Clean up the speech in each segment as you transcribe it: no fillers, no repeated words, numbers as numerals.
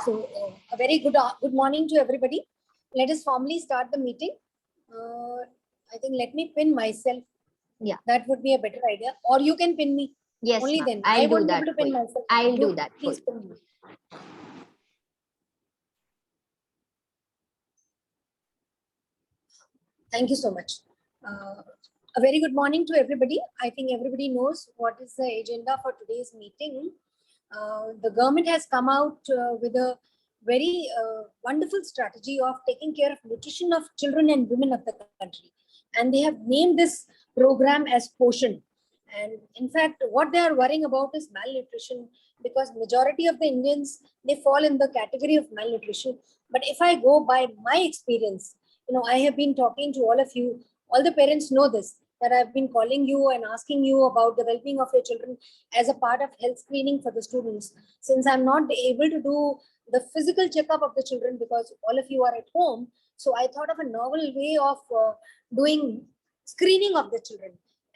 So, a very good morning to everybody. Let us formally start the meeting. I think let me pin myself. Yeah. That would be a better idea. Or you can pin me. Yes, Only ma'am. then. I'll I do won't be that able to for pin you. myself. I'll You do that for please you. pin me. Thank you so much. A very good morning to everybody. I think everybody knows what is the agenda for today's meeting. The government has come out with a very wonderful strategy of taking care of nutrition of children and women of the country. And they have named this program as Poshan. And in fact, what they are worrying about is malnutrition, because majority of the Indians, they fall in the category of malnutrition. But if I go by my experience, I have been talking to all of you. All the parents know this, that I've been calling you and asking you about the well-being of your children as a part of health screening for the students. Since I'm not able to do the physical checkup of the children because all of you are at home, so I thought of a novel way of doing screening of the children.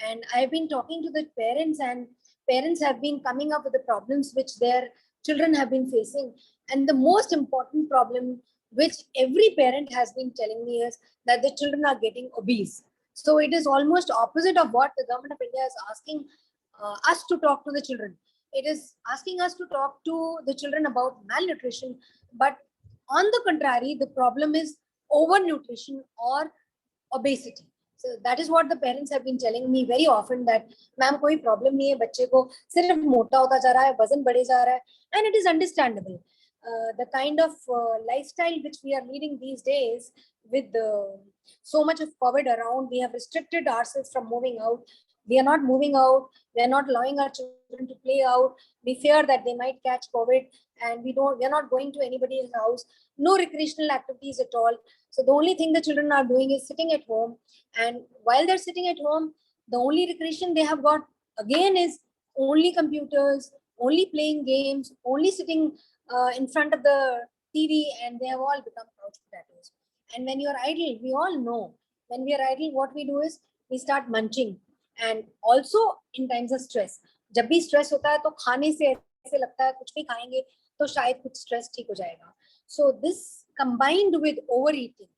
And I've been talking to the parents, and parents have been coming up with the problems which their children have been facing. And the most important problem which every parent has been telling me is that the children are getting obese. So it is almost opposite of what the government of India is asking us to talk to the children. It is asking us to talk to the children about malnutrition, but on the contrary, the problem is overnutrition or obesity. So that is what the parents have been telling me very often, that ma'am koi problem nahi hai, bacche ko sirf mota hota ja raha hai, वजन बढ़े जा रहा है, and it is understandable. The kind of lifestyle which we are leading these days, with so much of COVID around, we have restricted ourselves from moving out. We are not moving out. We are not allowing our children to play out. We fear that they might catch COVID, and we are not going to anybody's house. No recreational activities at all. So the only thing the children are doing is sitting at home. And while they're sitting at home, the only recreation they have got again is only computers, only playing games, only sitting in front of the TV, and they have all become couch potatoes. And when you're idle, we all know, when we are idle, what we do is we start munching. And also in times of stress, जब भी stress होता है तो खाने से ऐसे लगता है कुछ भी खाएंगे तो शायद कुछ stress ठीक हो जाएगा. So this combined with overeating,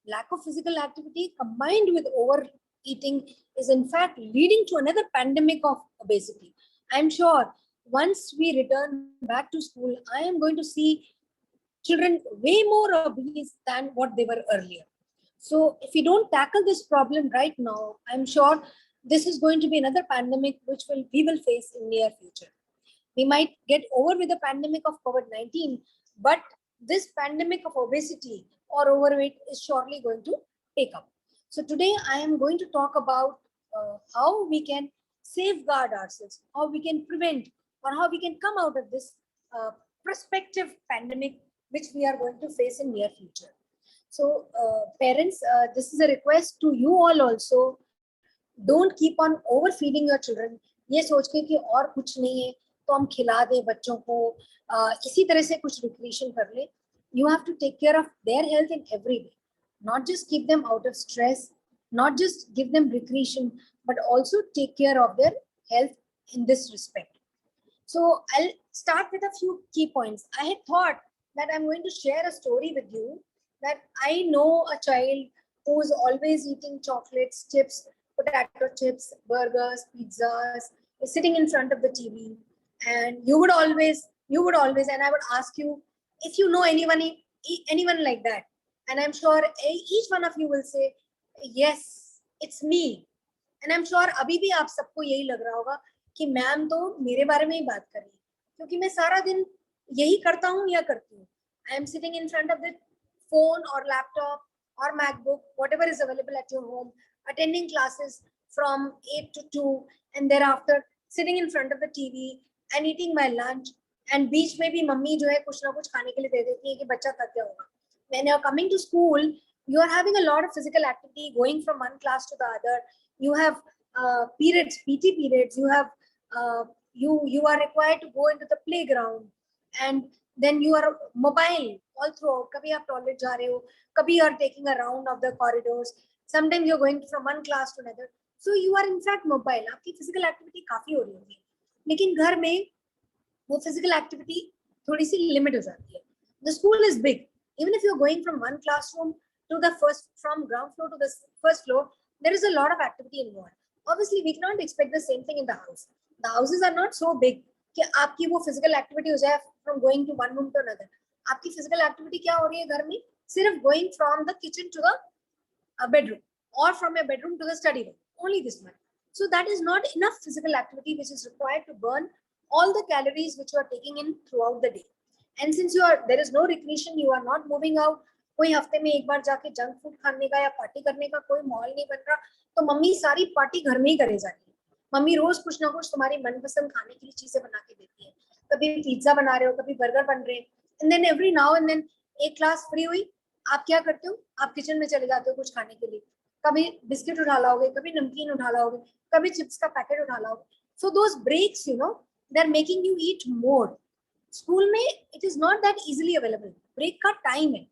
lack of physical activity combined with overeating is in fact leading to another pandemic of obesity. I'm sure once we return back to school, I am going to see children way more obese than what they were earlier. So if we don't tackle this problem right now, I'm sure this is going to be another pandemic which we will face in near future. We might get over with the pandemic of COVID-19, but this pandemic of obesity or overweight is surely going to take up. So today I am going to talk about how we can safeguard ourselves, how we can prevent, or how we can come out of this prospective pandemic which we are going to face in near future. So parents, this is a request to you all also. Don't keep on overfeeding your children. ये सोच के कि और कुछ नहीं है तो हम खिला दें बच्चों को, इसी तरह से कुछ रिक्रिएशन कर ले. You have to take care of their health in every way, not just keep them out of stress, not just give them recreation, but also take care of their health in this respect. So I'll start with a few key points. I had thought that I'm going to share a story with you, that I know a child who's always eating chocolates, chips, potato chips, burgers, pizzas, is sitting in front of the TV. And you would always, and I would ask you if you know anyone like that. And I'm sure each one of you will say, yes, it's me. And I'm sure अभी भी आप सबको यही लग रहा होगा कि ma'am तो मेरे बारे में ही बात कर रही है, क्योंकि मैं सारा दिन यही करता हूँ या करती हूँ. I am sitting in front of the phone or laptop or MacBook, whatever is available at your home, attending classes from 8 to 2, and thereafter sitting in front of the TV and eating my lunch. And बीच में भी mummy जो है कुछ ना कुछ खाने के लिए दे देती है कि बच्चा थक गया होगा. When you are coming to school, you are having a lot of physical activity, going from one class to the other. You have periods, PT periods. You have you are required to go into the playground, and then you are mobile all throughout. कभी आप toilet जा रहे हो, कभी you are taking a round of the corridors. Sometimes you're going from one class to another. So you are in fact mobile. आपकी physical activity काफी हो रही होगी, लेकिन घर में वो physical activity थोड़ी सी limit हो जाती है. The school is big. Even if you're going from one classroom to the from ground floor to the first floor, there is a lot of activity involved. Obviously, we cannot expect the same thing in the house. The houses are not so big कि आपकी वो physical activity हो जाए from going to one room to another. आपकी physical activity क्या हो रही है घर में? सिर्फ going from the kitchen to the bedroom or from a bedroom to the study room. Only this much. So that is not enough physical activity which is required to burn all the calories which you are taking in throughout the day. And since there is no recreation, you are not moving out. कोई हफ्ते में एक बार जाके junk food खाने का या party करने का कोई माहौल नहीं बन रहा, तो मम्मी सारी पार्टी घर में ही करे जाती है. मम्मी रोज कुछ ना कुछ तुम्हारी मनपसंद खाने के लिए चीजें बना के देती है. कभी पिज्जा बना रहे हो, कभी बर्गर बन रहे हैं. And then every now and then एक क्लास फ्री हुई, आप क्या करते हो? आप किचन में चले जाते हो कुछ खाने के लिए. कभी बिस्किट उठा लाओगे, कभी नमकीन उठा लाओगे, कभी चिप्स का पैकेट उठा लाओगे. So those breaks, you know, they are making you eat more. School में it is not that easily available. Break का टाइम है.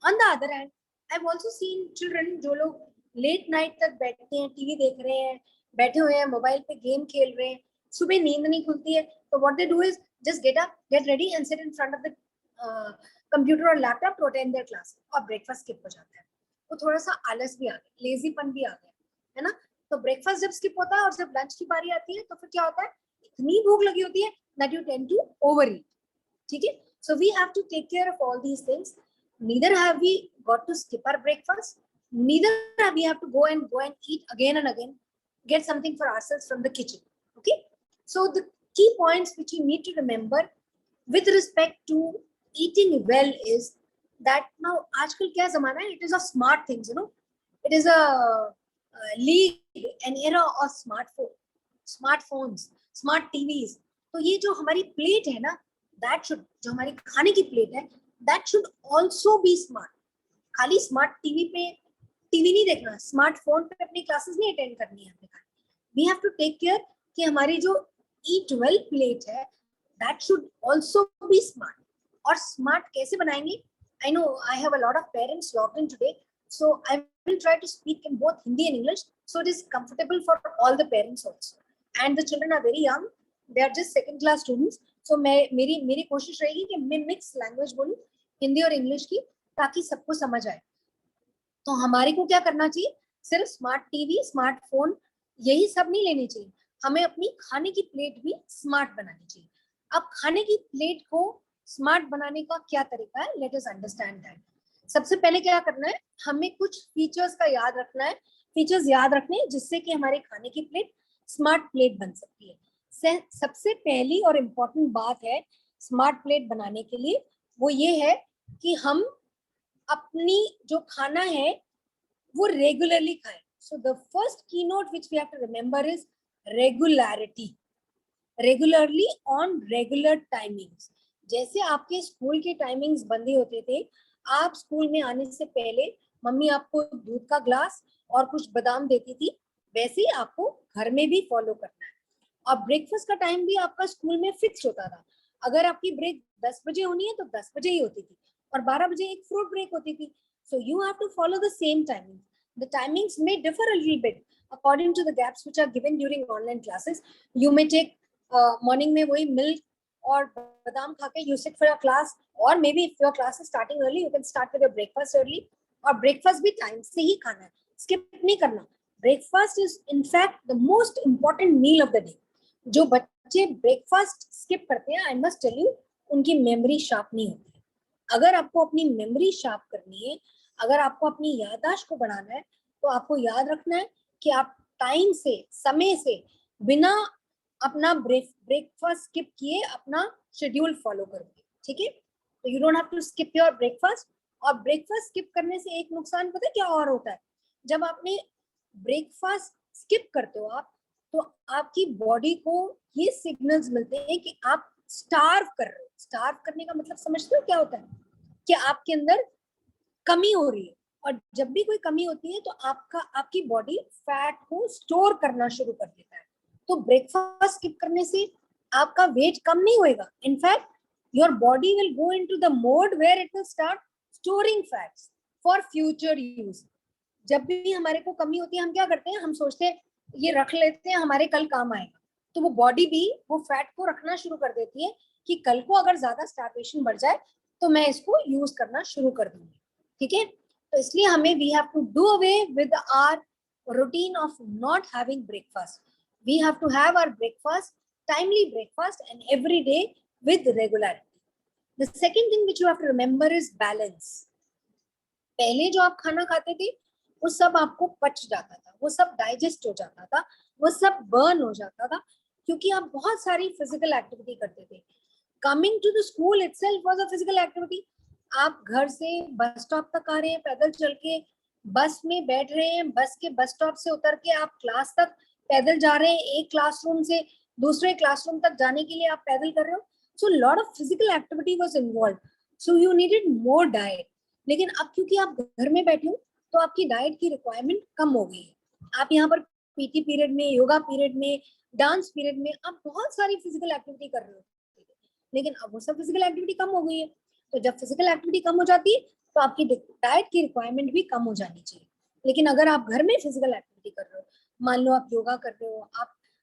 On the other hand, I have also seen children जो लोग late night तक बैठते हैं, TV देख रहे हैं, बैठे हुए हैं, मोबाइल पे गेम खेल रहे हैं, सुबह नींद नहीं खुलती है, तो what they do is just get up, get ready and sit in front of the computer और laptop to attend their class, और ब्रेकफास्ट स्किप हो जाता है. तो थोड़ा सा आलस भी आ गया, लेजीपन भी आ गया, है ना. तो ब्रेकफास्ट जब स्किप होता है और जब लंच की बारी आती है तो फिर क्या होता है, इतनी भूख लगी होती है that you tend to over eat. ठीक है. So we have to take care of all these things. Neither have we got to skip our breakfast, neither have we have to go and eat again and again, get something for ourselves from the kitchen. Okay, so the key points which you need to remember with respect to eating well is that now aajkal kya zamana hai, it is of smart things, you know, it is a league, an era of smartphones, smart TVs. तो ये जो हमारी plate है ना, that should, जो हमारी खाने की प्लेट है, that should also be smart. खाली स्मार्ट टीवी नहीं देखना, स्मार्टफोन पे अपनी क्लासेस नहीं अटेंड करनी है हमने. We have to take care कि हमारी जो ईट वेल प्लेट है that should also be smart. और स्मार्ट कैसे बनाएंगे? I know I have a lot of parents logged in today, so I will try to speak in both Hindi and English so it is comfortable for all the parents also. And the children are very young, they are just second class students. सो मेरी कोशिश रहेगी कि मैं mix language बोलूं, हिंदी और English की, ताकि सबको समझ आए. तो हमारे को क्या करना चाहिए? सिर्फ स्मार्ट टीवी, स्मार्टफोन यही सब नहीं लेनी चाहिए, हमें अपनी खाने की प्लेट भी स्मार्ट बनानी चाहिए. अब खाने की प्लेट को स्मार्ट बनाने का क्या तरीका है, लेट अस अंडरस्टैंड दैट. सबसे पहले क्या करना है, हमें कुछ फीचर्स का याद रखना है, फीचर्स याद रखने जिससे कि हमारे खाने की प्लेट स्मार्ट प्लेट बन सकती है. सबसे पहली और इम्पोर्टेंट बात है स्मार्ट प्लेट बनाने के लिए, वो ये है कि हम अपनी जो खाना है वो रेगुलरली खाएं. So the first key note which we have to remember is regularity. Regularly on regular timings. जैसे आपके स्कूल के टाइमिंग्स बंदे होते थे, आप स्कूल में आने से पहले मम्मी आपको दूध का ग्लास और कुछ बादाम देती थी, वैसे ही आपको घर में भी फॉलो करना है. और ब्रेकफास्ट का टाइम भी आपका स्कूल में फिक्स होता था. अगर आपकी ब्रेक 10 बजे होनी है तो 10 बजे ही होती थी, और 12 बजे एक फ्रूट ब्रेक होती थी. So you have to follow the same timing. The timings may differ a little bit according to the gaps which are given during online classes. You may take morning में वही milk और बादाम खा के you sit for your class, or maybe if your class is starting early you can start with your breakfast early. और breakfast भी time से ही खाना है, skip नहीं करना. Breakfast is in fact the most important meal of the day. जो बच्चे breakfast skip करते हैं, आई मस्ट टेल यू, उनकी मेमोरी शार्प नहीं होती. अगर आपको अपनी मेमोरी शार्प करनी है, अगर आपको अपनी याददाश्त को बढ़ाना है, तो आपको याद रखना है कि आप टाइम से, समय से, बिना अपना ब्रेकफास्ट स्किप किए अपना शेड्यूल फॉलो करोगे. ठीक है. तो you don't have to skip your breakfast. और ब्रेकफास्ट स्किप करने से एक नुकसान पता है क्या और होता है? जब आपने ब्रेकफास्ट स्किप करते हो आप, तो आपकी बॉडी को ये सिग्नल्स मिलते हैं कि आप स्टार्व कर रहे हो. स्टार्व करने का मतलब समझते हो क्या होता है? कि आपके अंदर कमी हो रही है, और जब भी कोई कमी होती है तो आपकी बॉडी फैट को स्टोर करना शुरू कर देता है. तो ब्रेकफास्ट स्किप करने से आपका वेट कम नहीं होएगा. In fact your body will go into the mode where it will start storing fats for future use. जब भी हमारे को कमी होती है, हम क्या करते हैं, हम सोचते हैं ये रख लेते हैं, हमारे कल काम आएगा. तो वो बॉडी भी वो फैट को रखना शुरू कर देती है कि कल को अगर ज्यादा स्टार्वेशन बढ़ जाए तो मैं इसको यूज करना शुरू कर दूंगी, ठीक है। तो इसलिए हमें we have to do away with our routine of not having breakfast. We have to have our breakfast, timely breakfast and every day with regularity. The second thing which you have to remember is balance. पहले जो आप खाना खाते थे वो सब आपको पच जाता था, वो सब डाइजेस्ट हो जाता था, वो सब बर्न हो जाता था, क्योंकि आप बहुत सारी फिजिकल एक्टिविटी करते थे. Coming to the school itself was a physical activity. आप घर से बस स्टॉप तक आ रहे हैं पैदल चल के, बस में बैठ रहे हैं, बस के बस स्टॉप से उतर के आप क्लास तक पैदल जा रहे हैं, एक क्लासरूम से दूसरे क्लासरूम तक जाने के लिए आप पैदल कर रहे हो. So a lot of physical activity was involved. So you needed more diet. लेकिन अब क्योंकि आप घर में बैठे हो तो आपकी डाइट की रिक्वायरमेंट कम हो गई है. आप यहाँ पर पीटी पीरियड में, योगा पीरियड में, डांस पीरियड में आप बहुत सारी फिजिकल एक्टिविटी कर रहे हो, लेकिन अब वो सब फिजिकल एक्टिविटी कम हो गई है. तो जब फिजिकल एक्टिविटी कम हो जाती है तो आपकी डाइट की रिक्वायरमेंट भी कम हो जानी चाहिए. लेकिन अगर आप घर में फिजिकल एक्टिविटी कर रहे हो, मान लो आप योगा कर रहे हो,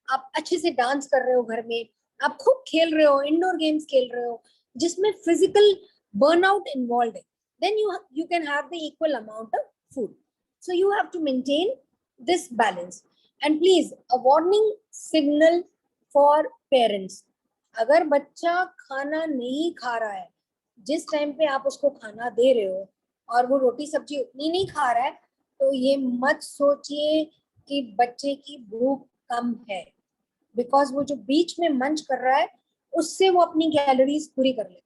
आप अच्छे से डांस कर रहे हो घर में, आप खूब खेल रहे हो, इंडोर गेम्स खेल रहे हो जिसमें फिजिकल बर्नआउट इन्वॉल्व है, then you can have the equal amount of food. So you have to maintain this balance. And please, a warning signal for parents. अगर बच्चा खाना नहीं खा रहा है जिस टाइम पे आप उसको खाना दे रहे हो और वो रोटी सब्जी उतनी नहीं खा रहा है, तो ये मत सोचिए कि बच्चे की भूख कम है, बिकॉज वो जो बीच में मंच कर रहा है उससे वो अपनी कैलोरीज पूरी कर लेता है.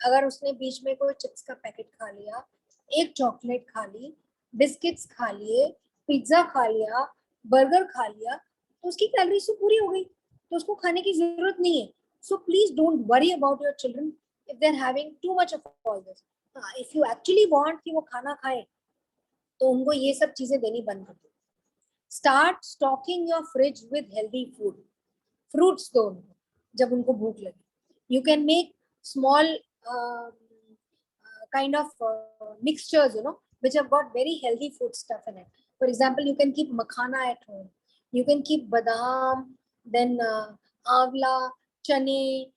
अगर उसने बीच में कोई चिप्स का पैकेट खा लिया, एक चॉकलेट खा ली, बिस्किट्स खा लिए, पिज्जा खा लिया, बर्गर खा लिया, तो उसकी कैलोरीज तो पूरी हो गई, तो उसको खाने की जरूरत नहीं है. So please don't worry about your children if they are having too much of all this. If you actually want कि वो खाना खाए तो उनको ये सब चीजें देनी बंद कर दो. Start stocking your fridge with healthy food. Fruits दो उनको जब उनको भूख लगे. You can make small kind of mixtures, which have got very healthy food stuff in it. For example, you can keep makhana at home. You can keep badam, then avla, chane.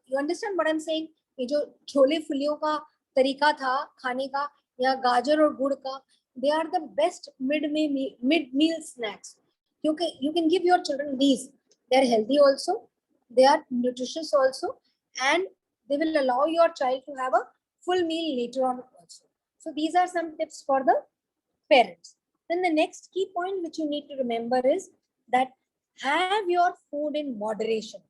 You understand what I'm saying? ये जो छोले फुलियों का तरीका था खाने का, या गाजर और गुड़ का, they are the best mid meal snacks. You can give your children these. They are healthy also, they are nutritious also, and they will allow your child to have a full meal later on also. So these are some tips for the parents. Then the next key point which you need to remember is that have your food in moderation.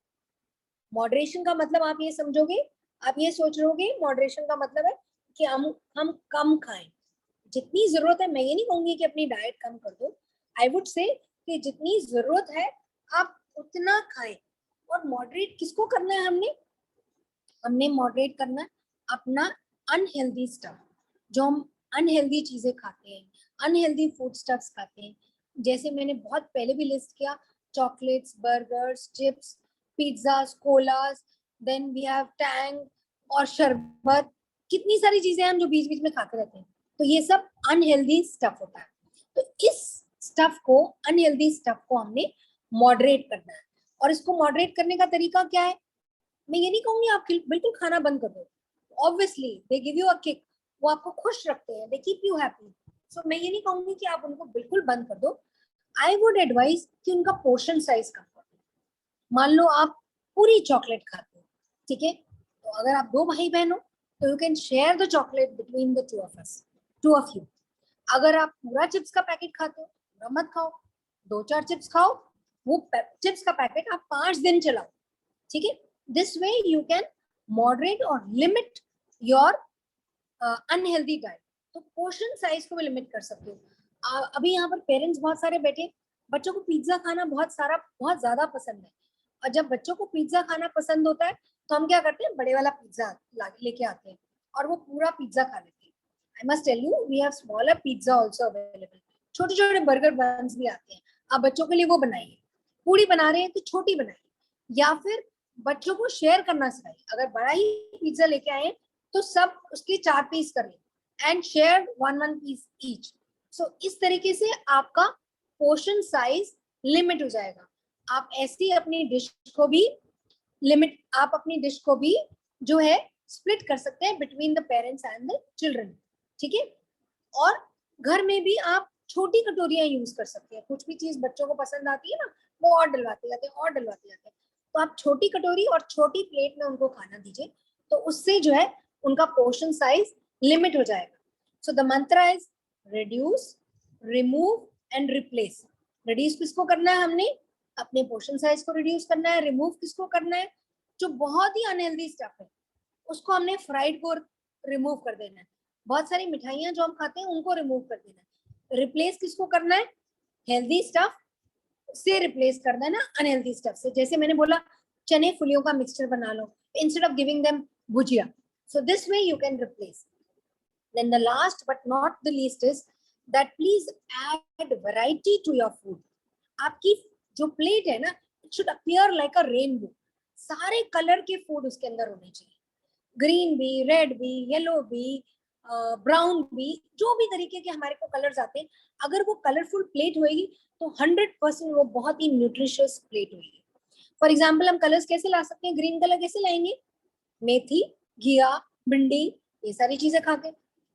Moderation का मतलब आप ये समझोगे, आप ये सोच रहोगे moderation का मतलब है कि हम कम खाएं. जितनी जरूरत है, मैं ये नहीं कहूंगी कि अपनी डाइट कम कर दो. आई वुड से कि जितनी जरूरत है आप उतना खाएं. और मॉडरेट किसको करना है? हमने मॉडरेट करना है अपना अनहेल्दी स्टफ, जो हम अनहेल्दी चीजें खाते हैं, अनहेल्दी फूड स्टफ्स खाते हैं. जैसे मैंने बहुत पहले भी लिस्ट किया, chocolates, burgers, chips, pizzas, colas, then we have Tang और शरबत. कितनी सारी चीजें हम जो बीच बीच में खाते रहते हैं. तो ये सब अनहेल्दी स्टफ होता है. तो इस स्टफ को, अनहेल्दी स्टफ को हमने मॉडरेट करना है. और इसको मॉडरेट करने का तरीका क्या है? मैं ये नहीं कहूंगी आप बिल्कुल खाना बंद कर दो. Obviously they give you a kick. वो आपको खुश रखते हैं, दे कीप यू हैप्पी. सो मैं ये नहीं कहूंगी कि आप उनको बिल्कुल बंद कर दो. आई वुड एडवाइज कि उनका पोर्शन साइज कम कर दो. मान लो आप पूरी चॉकलेट खाते हो, ठीक है, तो अगर आप 2 भाई बहन हो तो you can share the chocolate between the two of you. अगर आप पूरा चिप्स का पैकेट खाते हो, पूरा मत खाओ, 2-4 चिप्स खाओ. वो चिप्स का पैकेट आप 5 दिन चलाओ, ठीक है. This way you can moderate or limit your unhealthy diet. तो पोर्शन साइज को भी लिमिट कर सकते हो. अभी यहाँ पर पेरेंट्स बहुत सारे बैठे, बच्चों को पिज्जा खाना बहुत ज्यादा पसंद है. और जब बच्चों को पिज्जा खाना पसंद होता है तो हम क्या करते हैं, बड़े वाला पिज्जा लेके आते हैं और वो पूरा पिज्जा खा लेते हैं. I must tell you, we have smaller pizza also available. छोटे छोटे बर्गर बन्स भी आते हैं. आप बच्चों के लिए वो बनाइए. पूरी बना रहे हैं तो छोटी बनाइए, या फिर बच्चों को शेयर करना सिखाइए. अगर बड़ा ही पिज्जा लेके आए तो सब उसके 4 पीस करें एंड शेयर 1 पीस ईच. सो इस तरीके से आपका पोर्शन साइज लिमिट हो जाएगा. आप ऐसी अपनी डिश को भी जो है स्प्लिट कर सकते हैं between the parents and the children, ठीक है। और घर में भी आप छोटी कटोरियां यूज कर सकते हैं, कुछ भी चीज बच्चों को पसंद आती है ना, वो और डलवाते जाते हैं और डलवाते जाते हैं, तो आप छोटी कटोरी और छोटी प्लेट में उनको खाना दीजिए, तो उससे जो है उनका पोर्शन साइज लिमिट हो जाएगा। सो द मंत्र is reduce, remove and replace. Reduce किसको करना है, हमने अपने पोर्शन साइज को रिड्यूस करना है। रिमूव किसको करना है, जो बहुत ही अनहेल्दी स्टफ है उसको हमने फ्राइड को रिमूव कर देना है। बहुत सारी मिठाइयां जो हम खाते हैं उनको रिमूव कर देना है। रिप्लेस किसको करना है, हेल्दी स्टफ से रिप्लेस कर देना अनहेल्दी स्टफ से। जैसे मैंने बोला चने फुलियों का मिक्सचर बना लो instead of giving them bhujia, so this way you can replace. Then the last but not the least is that please add variety to your food. आपकी जो प्लेट है ना, it should appear like a rainbow. सारे colour के food उसके अंदर होने चाहिए, ग्रीन भी, रेड भी, येलो भी, ब्राउन भी, जो भी तरीके के हमारे को कलर्स आते हैं, अगर वो कलरफुल प्लेट होगी तो 100% वो बहुत ही न्यूट्रिशियस प्लेट होगी। फॉर एग्जाम्पल हम कलर्स कैसे ला सकते हैं, ग्रीन कलर कैसे लाएंगे, मेथी, घिया, भिंडी, ये सारी चीजें खा के।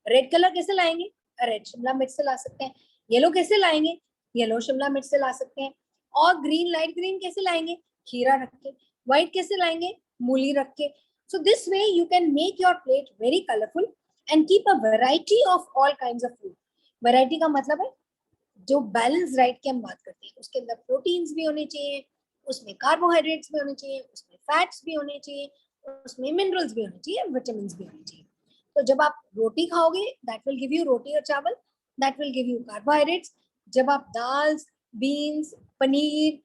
रेड कलर कैसे लाएंगे, रेड शिमला मिर्च से ला सकते हैं। येलो कैसे लाएंगे, येलो शिमला मिर्च से ला सकते हैं। और ग्रीन, लाइट ग्रीन कैसे लाएंगे, खीरा रख के। व्हाइट कैसे लाएंगे, मूली रख के। सो this way you can make your plate very colourful and keep a variety of all kinds of food. Variety का मतलब है जो बैलेंस डाइट की हम बात करते हैं, उसके अंदर प्रोटीन्स भी होने चाहिए, उसमें कार्बोहाइड्रेट्स भी होने चाहिए, उसमें फैट्स भी होने चाहिए, उसमें मिनरल्स भी होने चाहिए, विटामिन भी होने चाहिए। तो जब आप रोटी खाओगे दैट विल गिव यू, रोटी और चावल that will give you carbohydrates. जब आप दाल, बीन्स, पनीर,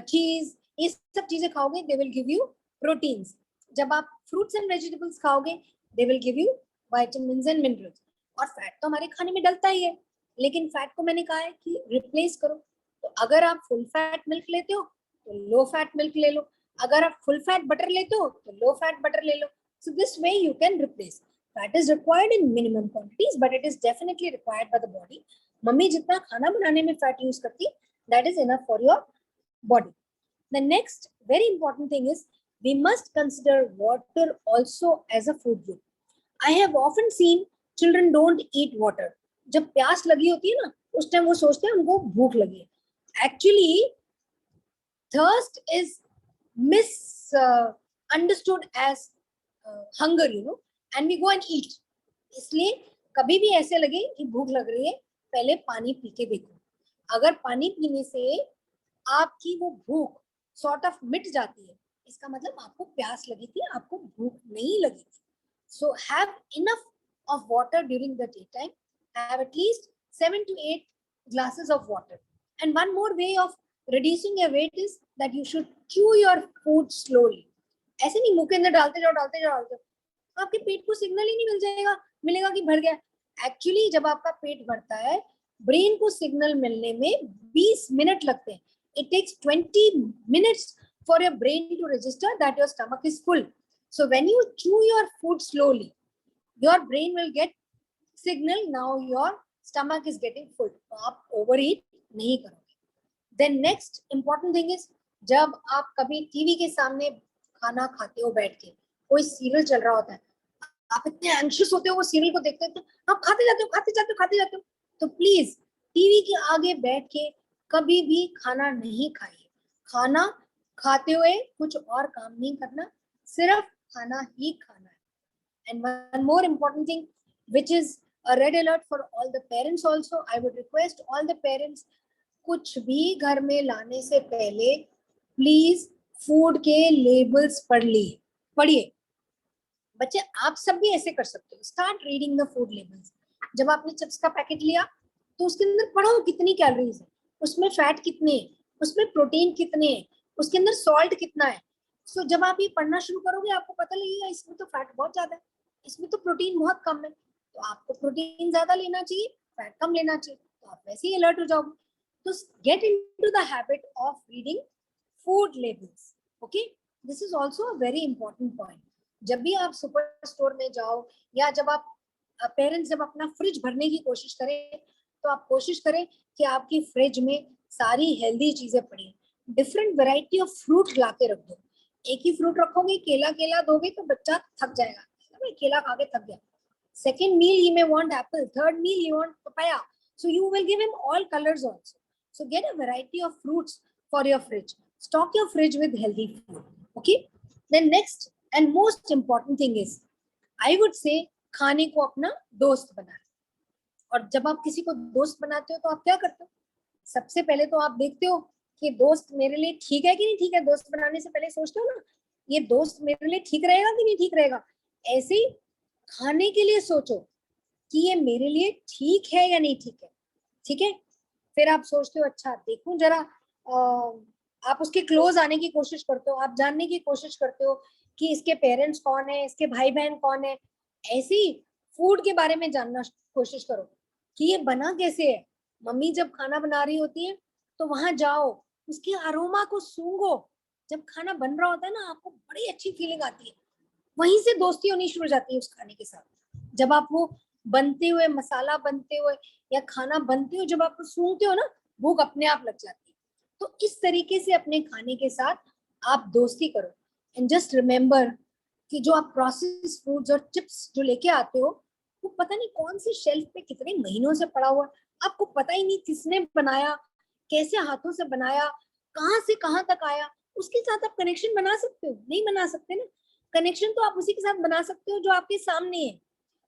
चीज, ये सब चीजें खाओगे they will give you proteins. जब आप फ्रूट्स एंड वेजिटेबल्स खाओगे they will give you vitamins and minerals. और फैट तो हमारे खाने में डलता ही है, लेकिन फैट को मैंने कहा है कि रिप्लेस करो। तो अगर आप फुल फैट मिल्क लेते हो तो लो फैट मिल्क ले लो, अगर आप फुल फैट बटर लेते हो तो लो फैट बटर ले लो। So this way you can replace. Fat is required in minimum quantities, but it is definitely required by the body. Mummy जितना खाना बनाने में फैट यूज करती, that is enough for your body. The next very important thing is we must consider water also as a food group. I have often seen children don't eat water. जब प्यास लगी होती है ना, उस time वो सोचते हैं उनको भूख लगी है। Actually, thirst is misunderstood as hunger, you know, and we go and eat. इसलिए कभी भी ऐसे लगे कि भूख लग रही है, पहले पानी पी के देखो। अगर पानी पीने से आपकी वो भूख सॉर्ट ऑफ मिट जाती है, इसका मतलब आपको प्यास लगी थी, आपको भूख नहीं लगी थी। So have enough of water during the day time, have at least 7 to 8 glasses of water. And one more way of reducing your weight is that you should chew your food slowly. ऐसे नहीं मुंह के अंदर डालते जाओ डालते जाओ डालते जाओ, आपके पेट को सिग्नल ही नहीं मिलेगा कि भर गया। एक्चुअली जब आपका पेट भरता है, ब्रेन को सिग्नल मिलने में 20 मिनट लगते हैं। It takes 20 minutes for your brain to register that your stomach is full. So when you chew your food slowly, your brain will get signal now your stomach is getting full. तो आप overeat नहीं करोगे। Then next important thing is, जब आप कभी TV के सामने खाना खाते हो बैठ के, कोई सीरियल चल रहा होता है, आप इतने एंग्शियस होते हो वो सीरियल को देखते हैं, आप खाते जाते हो। तो प्लीज टीवी के आगे बैठ के कभी भी खाना नहीं खाइए। खाना खाते हुए कुछ और काम नहीं करना, सिर्फ खाना ही खाना है। And one more important thing which is a red alert for all the parents also, I would request all the parents, कुछ भी घर में लाने से पहले प्लीज फूड के लेबल्स पढ़िए। बच्चे आप सब भी ऐसे कर सकते हो, start reading the food labels. जब आपने चिप्स का पैकेट लिया तो उसके अंदर पढ़ो कितनी कैलोरीज है, उसमें फैट कितने हैं, उसमें प्रोटीन कितने हैं, उसके अंदर सॉल्ट कितना है। सो जब आप ये पढ़ना शुरू करोगे आपको पता लगेगा इसमें तो फैट बहुत ज्यादा है, इसमें तो प्रोटीन बहुत कम है, तो आपको प्रोटीन ज्यादा लेना चाहिए, फैट कम लेना चाहिए, तो आप वैसे ही अलर्ट हो जाओगे। तो get into the habit of reading food labels. Okay, this is also a very important point. जब भी आप सुपर स्टोर में जाओ या जब आप पेरेंट्स जब अपना फ्रिज भरने की कोशिश करें, तो आप कोशिश करें कि आपकी फ्रिज में सारी हेल्दी चीजें पड़ी, डिफरेंट वैरायटी ऑफ फ्रूट ला के रख दो। एक ही फ्रूट रखोगे, केला दोगे तो बच्चा थक जाएगा, मैं केला खा के थक गया. Second meal he may want apple, third meal he want papaya. So you will give him all colors also. So get a variety of fruits for your fridge. Stock your fridge with healthy food. Okay. Then next and most important thing is, I would say, खाने को अपना दोस्त बनाना. और जब आप किसी को दोस्त बनाते हो तो आप क्या करते हो? सबसे पहले तो आप देखते हो कि दोस्त मेरे लिए ठीक है कि नहीं ठीक है. दोस्त बनाने से पहले सोचते हो ना, ये दोस्त मेरे लिए ठीक रहेगा कि नहीं ठीक रहेगा. ऐसे ही खाने के लिए सोचो कि ये मेरे लिए ठीक है या नहीं ठीक है. ठीक है. फिर आप सोचते हो अच्छा देखूं जरा, आप उसके क्लोज आने की कोशिश करते हो, आप जानने की कोशिश करते हो कि इसके पेरेंट्स कौन है, इसके भाई बहन कौन है. ऐसी फूड के बारे में जानना कोशिश करो कि ये बना कैसे है. मम्मी जब खाना बना रही होती है तो वहां जाओ, उसके अरोमा को सूंघो. जब खाना बन रहा होता है ना, आपको बड़ी अच्छी फीलिंग आती है. वहीं से दोस्ती होनी शुरू हो जाती है उस खाने के साथ. जब आप वो बनते हुए, मसाला बनते हुए या खाना बनते हुए जब आप सूंघते हो ना, भूख अपने आप लग जाती है. तो इस तरीके से अपने खाने के साथ आप दोस्ती करो. एंड जस्ट रिमेम्बर कि जो आप प्रोसेस्ड फूड्स और चिप्स जो लेके आते हो, वो पता नहीं कौन सी शेल्फ पे कितने महीनों से पड़ा हुआ, आपको पता ही नहीं किसने बनाया, कैसे हाथों से बनाया, कहाँ से कहाँ तक आया. उसके साथ आप कनेक्शन बना सकते हो? नहीं बना सकते ना. कनेक्शन तो आप उसी के साथ बना सकते हो जो आपके सामने है.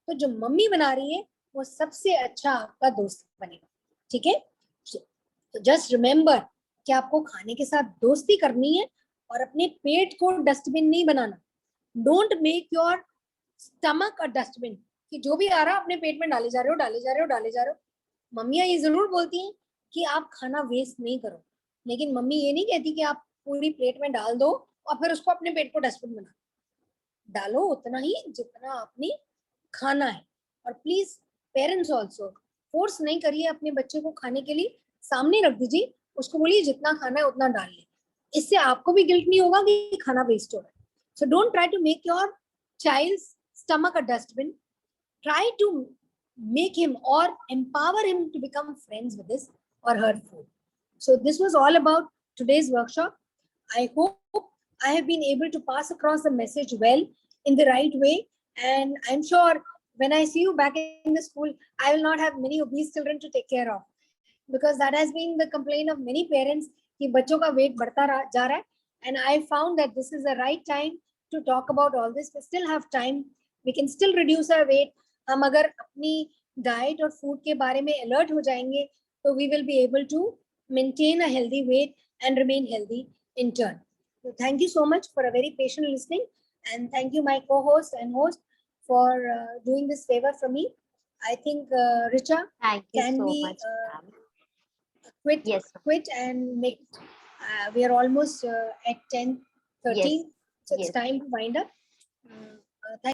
तो जो मम्मी बना रही है वो सबसे अच्छा आपका दोस्त बनेगा. ठीक है. तो जस्ट रिमेम्बर कि आपको खाने के साथ दोस्ती करनी है और अपने पेट को डस्टबिन नहीं बनाना. Don't make your stomach a dustbin कि जो भी आ रहा अपने पेट में डाले जा रहे हो, डाले जा रहे हो, डाले जा रहे हो. मम्मियाँ ये जरूर बोलती हैं कि आप खाना वेस्ट नहीं करो, लेकिन मम्मी ये नहीं कहती कि आप पूरी प्लेट में डाल दो और फिर उसको अपने पेट को डस्टबिन बना. डालो उतना ही जितना आपने खाना है. और प्लीज पेरेंट्स ऑल्सो फोर्स नहीं करिए अपने बच्चे को खाने के लिए. सामने रख दीजिए, उसको बोलिए जितना खाना है उतना डाल ले. इससे आपको भी गिल्ट नहीं होगा कि खाना वेस्ट हो रहा है. So don't try to make your child's stomach a dustbin. Try to make him or empower him to become friends with his or her food. So this was all about today's workshop. I hope I have been able to pass across the message well in the right way. And I'm sure when I see you back in the school, I will not have many obese children to take care of, because that has been the complaint of many parents कि बच्चों का weight बढ़ता जा रहा है. And I found that this is the right time to talk about all this. We still have time. We can still reduce our weight. हम अगर अपनी डाइट और फूड के बारे में अलर्ट हो जाएंगे तो we will be able to maintain a healthy weight and remain healthy in turn. So thank you so much for a very patient listening, and thank you my co-host and host for doing this favor for me. I think Richa, Thank you can so we much, ma'am. Yes. quit and make we are almost at 10:13. Yes. So it's Yes. time to wind up. Thank